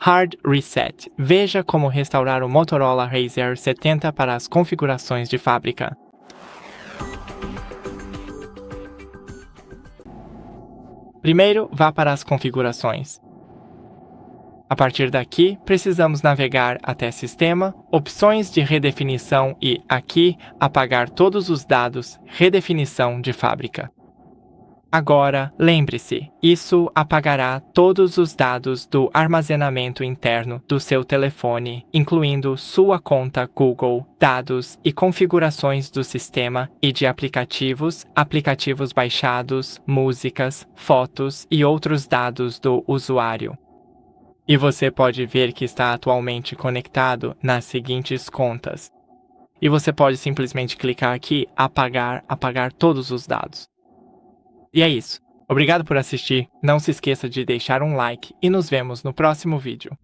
Hard Reset. Veja como restaurar o Motorola Razr 70 para as configurações de fábrica. Primeiro, vá para as configurações. A partir daqui, precisamos navegar até Sistema, Opções de redefinição e, aqui, apagar todos os dados, redefinição de fábrica. Agora, lembre-se, isso apagará todos os dados do armazenamento interno do seu telefone, incluindo sua conta Google, dados e configurações do sistema e de aplicativos, aplicativos baixados, músicas, fotos e outros dados do usuário. E você pode ver que está atualmente conectado nas seguintes contas. E você pode simplesmente clicar aqui, apagar todos os dados. E é isso. Obrigado por assistir, não se esqueça de deixar um like e nos vemos no próximo vídeo.